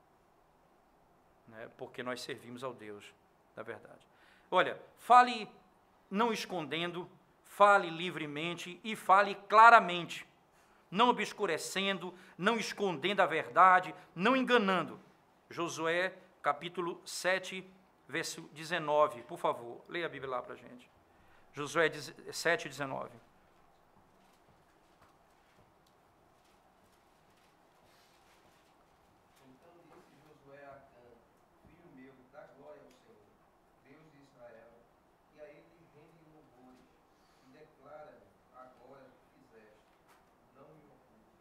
[SPEAKER 1] né? Porque nós servimos ao Deus da verdade. Olha, fale não escondendo, fale livremente e fale claramente, não obscurecendo, não escondendo a verdade, não enganando. Josué, capítulo 7, verso 19, por favor, leia a Bíblia lá para a gente. Josué 7, 19.
[SPEAKER 2] Então disse Josué a Acã, filho meu, dá glória ao Senhor, Deus de Israel, e a ele rende louvores, e declara-me agora o que fizeste, não me ocultes.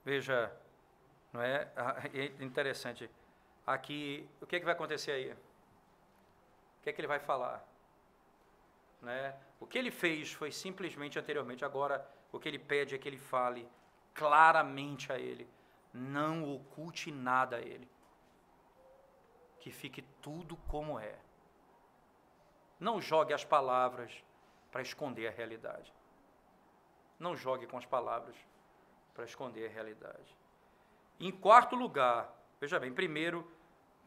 [SPEAKER 1] Veja, não é? É interessante. Aqui, o que vai acontecer aí? O que é que ele vai falar? Né? O que ele fez foi simplesmente anteriormente. Agora, o que ele pede é que ele fale claramente a ele. Não oculte nada a ele. Que fique tudo como é. Não jogue as palavras para esconder a realidade. Não jogue com as palavras para esconder a realidade. Em quarto lugar, veja bem, primeiro,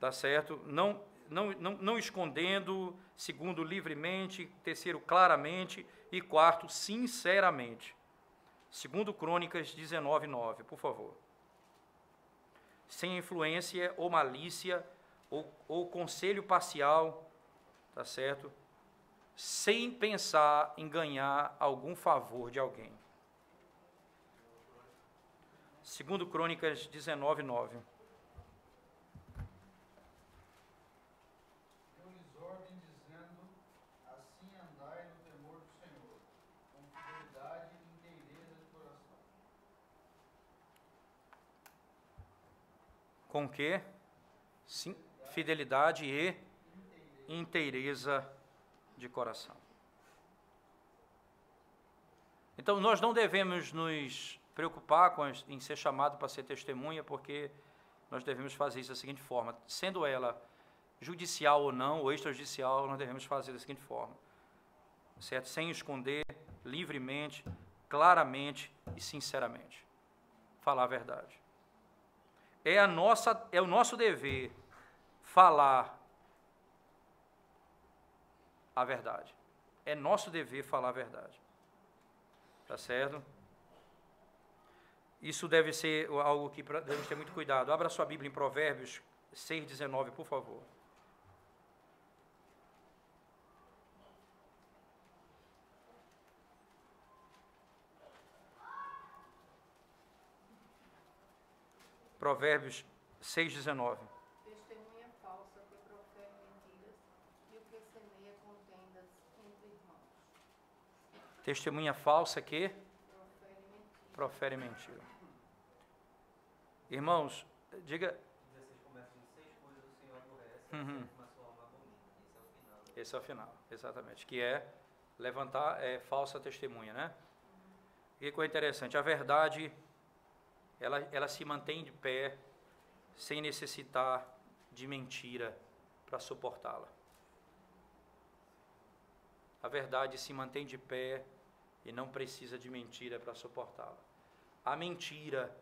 [SPEAKER 1] tá certo? Não escondendo, segundo, livremente, terceiro, claramente, e quarto, sinceramente. Segundo Crônicas 19, 9, por favor. Sem influência ou malícia, ou conselho parcial, tá certo? Sem pensar em ganhar algum favor de alguém. Segundo Crônicas 19, 9.
[SPEAKER 4] Deu-lhes ordem dizendo: assim andai no temor do Senhor, com fidelidade e inteireza de coração.
[SPEAKER 1] Com que? Sim, fidelidade e inteireza de coração. Então, nós não devemos nos preocupar em ser chamado para ser testemunha, porque nós devemos fazer isso da seguinte forma, sendo ela judicial ou não, ou extrajudicial, nós devemos fazer da seguinte forma, certo? Sem esconder, livremente, claramente e sinceramente. Falar a verdade. É o nosso dever falar a verdade. É nosso dever falar a verdade. Tá certo? Isso deve ser algo que devemos ter muito cuidado. Abra sua Bíblia em Provérbios 6,19, por favor. Provérbios 6,19.
[SPEAKER 6] Testemunha falsa que profere mentiras e o que semeia contendas entre irmãos.
[SPEAKER 1] Testemunha falsa que
[SPEAKER 6] Profere mentiras.
[SPEAKER 1] profere mentira. Irmãos, diga...
[SPEAKER 5] 16 começa de 6 coisas o Senhor aborrece,
[SPEAKER 1] Uhum.
[SPEAKER 5] mas sua alma abomina.
[SPEAKER 1] Esse é o final, exatamente. Que é levantar falsa testemunha, né? E que é interessante, a verdade, ela se mantém de pé sem necessitar de mentira para suportá-la. A verdade se mantém de pé e não precisa de mentira para suportá-la. A mentira,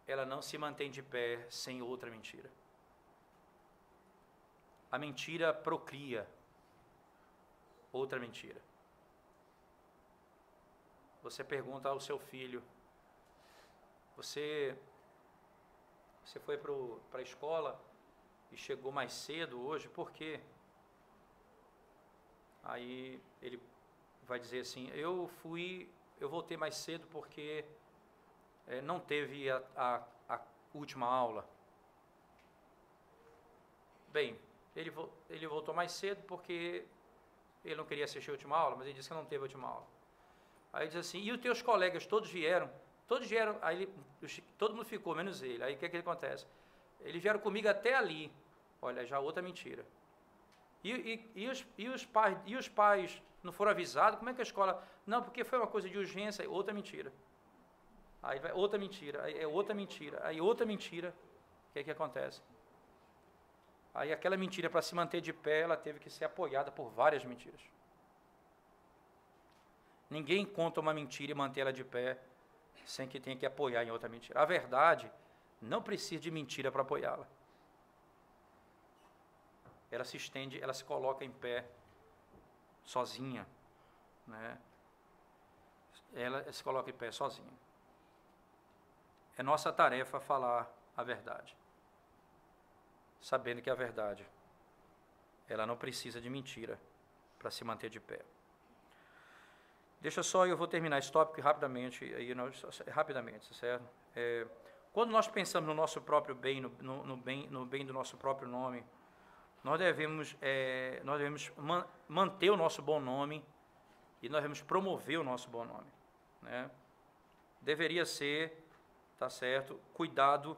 [SPEAKER 1] ela não se mantém de pé sem outra mentira. A mentira procria outra mentira. Você pergunta ao seu filho, você foi para a escola e chegou mais cedo hoje, por quê? Aí ele vai dizer assim, eu voltei mais cedo porque não teve a última aula. Bem, ele voltou mais cedo porque ele não queria assistir a última aula, mas ele disse que não teve a última aula. Aí diz assim, e os teus colegas todos vieram, aí todo mundo ficou, menos ele. Aí o que acontece? Eles vieram comigo até ali. Olha, já outra mentira. E os pais não foram avisados? Como é que a escola... Não, porque foi uma coisa de urgência, outra mentira. Aí vai outra mentira, aí é outra mentira, aí outra mentira. O que acontece? Aí aquela mentira, para se manter de pé, ela teve que ser apoiada por várias mentiras. Ninguém conta uma mentira e mantém ela de pé sem que tenha que apoiar em outra mentira. A verdade não precisa de mentira para apoiá-la. Ela se estende, ela se coloca em pé sozinha, né? Ela se coloca em pé sozinha. É nossa tarefa falar a verdade, sabendo que a verdade, ela não precisa de mentira para se manter de pé. Deixa só, eu vou terminar esse tópico rapidamente, certo? Quando nós pensamos no nosso próprio bem, no bem do nosso próprio nome, nós devemos manter o nosso bom nome e nós devemos promover o nosso bom nome, né? Deveria ser, tá certo, cuidado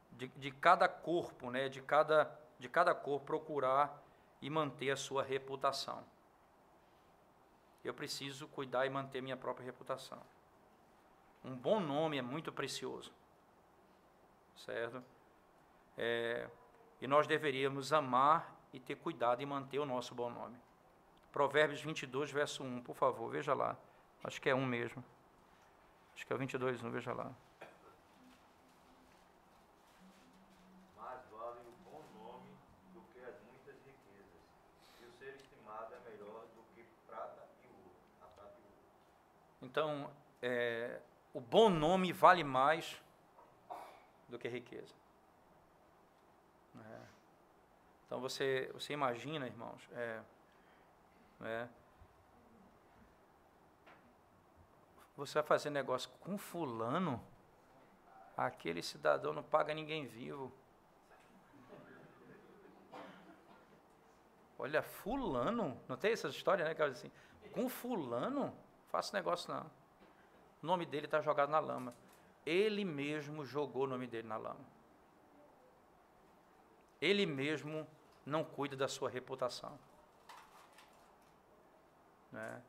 [SPEAKER 1] de cada corpo, né? De cada corpo procurar e manter a sua reputação. Eu preciso cuidar e manter minha própria reputação. Um bom nome é muito precioso, certo? E nós deveríamos amar e ter cuidado em manter o nosso bom nome. Provérbios 22, verso 1, por favor, veja lá. Acho que é 1 mesmo. Acho que é o 22, 1, veja lá.
[SPEAKER 5] Mais vale o bom nome do que as muitas riquezas, e o ser estimado é melhor do que prata e ouro. A prata e ouro.
[SPEAKER 1] Então, o bom nome vale mais do que riqueza. Então você imagina, irmãos, você vai fazer negócio com fulano, aquele cidadão não paga ninguém vivo. Olha, fulano, não tem essa história, né? Que assim, com fulano, faço negócio não. O nome dele está jogado na lama. Ele mesmo jogou o nome dele na lama. Ele mesmo não cuida da sua reputação, né?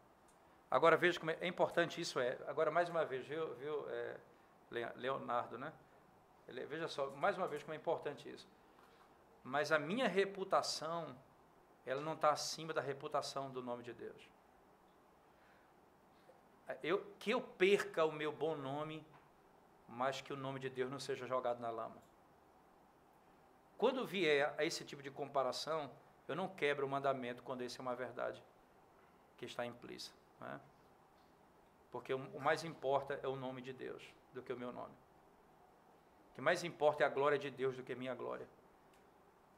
[SPEAKER 1] Agora veja como é importante isso. Agora mais uma vez, viu Leonardo, né? Veja só, mais uma vez como é importante isso. Mas a minha reputação, ela não está acima da reputação do nome de Deus. Que eu perca o meu bom nome, mas que o nome de Deus não seja jogado na lama. Quando vier a esse tipo de comparação, eu não quebro o mandamento quando esse é uma verdade que está implícita, né? Porque o mais importa é o nome de Deus do que o meu nome. O que mais importa é a glória de Deus do que a minha glória.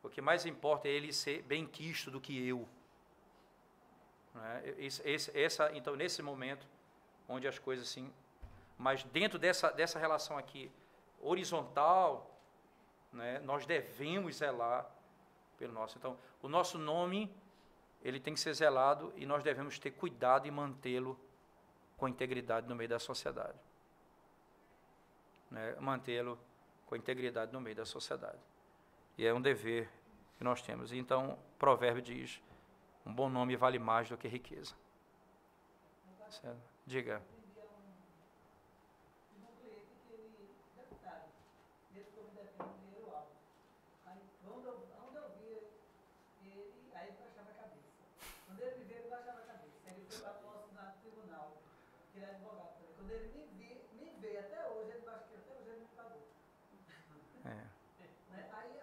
[SPEAKER 1] O que mais importa é Ele ser bem-quisto do que eu, né? Então, nesse momento, onde as coisas assim... Mas dentro dessa relação aqui, horizontal, né, nós devemos zelar pelo nosso. Então, o nosso nome, ele tem que ser zelado e nós devemos ter cuidado e mantê-lo com integridade no meio da sociedade, né, mantê-lo com integridade no meio da sociedade. E é um dever que nós temos. Então, o provérbio diz, um bom nome vale mais do que riqueza. Certo? Diga.
[SPEAKER 7] que ele é advogado também. Quando ele me vê até hoje, ele acha que até hoje ele me pagou. Né? Aí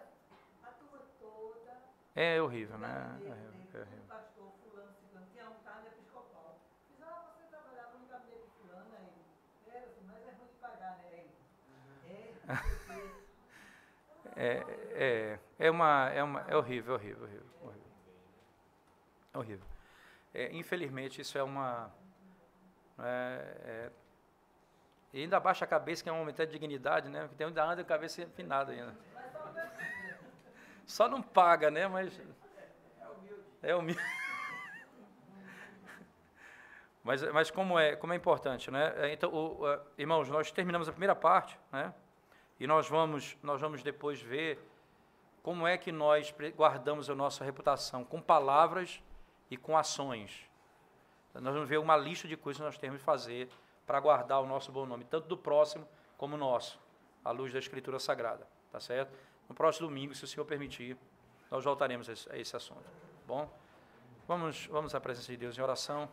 [SPEAKER 7] a turma toda.
[SPEAKER 1] É horrível, né?
[SPEAKER 7] Um pastor fulano, ciclano, tinha um cargo episcopal. Diz, você trabalhava no gabinete fulano, aí. Assim, mas é ruim de pagar, né?
[SPEAKER 1] É horrível. É horrível. Infelizmente, isso é uma... e ainda baixa a cabeça, que é um momento de dignidade, né? Porque tem ainda anda a cabeça empinada ainda. Só não paga, né? Mas... É humilde. Mas como é importante, né? Então, irmãos, nós terminamos a primeira parte, né? E nós vamos depois ver como é que nós guardamos a nossa reputação, com palavras e com ações. Nós vamos ver uma lista de coisas que nós temos que fazer para guardar o nosso bom nome, tanto do próximo como nosso, à luz da Escritura Sagrada, tá certo? No próximo domingo, se o Senhor permitir, nós voltaremos a esse assunto, bom? Vamos à presença de Deus em oração.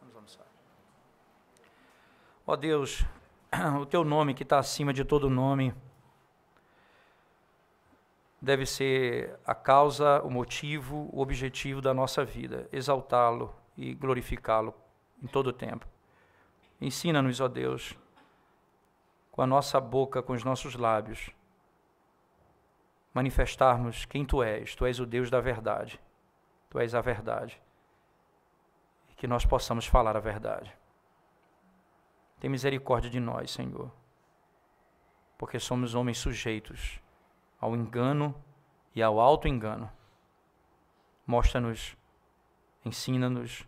[SPEAKER 1] Vamos almoçar. Ó Deus, o Teu nome que está acima de todo nome, deve ser a causa, o motivo, o objetivo da nossa vida, exaltá-lo e glorificá-lo em todo o tempo. Ensina-nos, ó Deus, com a nossa boca, com os nossos lábios, manifestarmos quem Tu és o Deus da verdade, Tu és a verdade, e que nós possamos falar a verdade. Tem misericórdia de nós, Senhor, porque somos homens sujeitos ao engano e ao auto-engano. Mostra-nos, ensina-nos,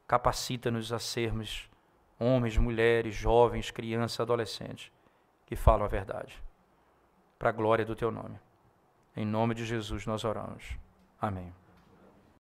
[SPEAKER 1] capacita-nos a sermos homens, mulheres, jovens, crianças, adolescentes, que falam a verdade, para a glória do Teu nome. Em nome de Jesus nós oramos. Amém.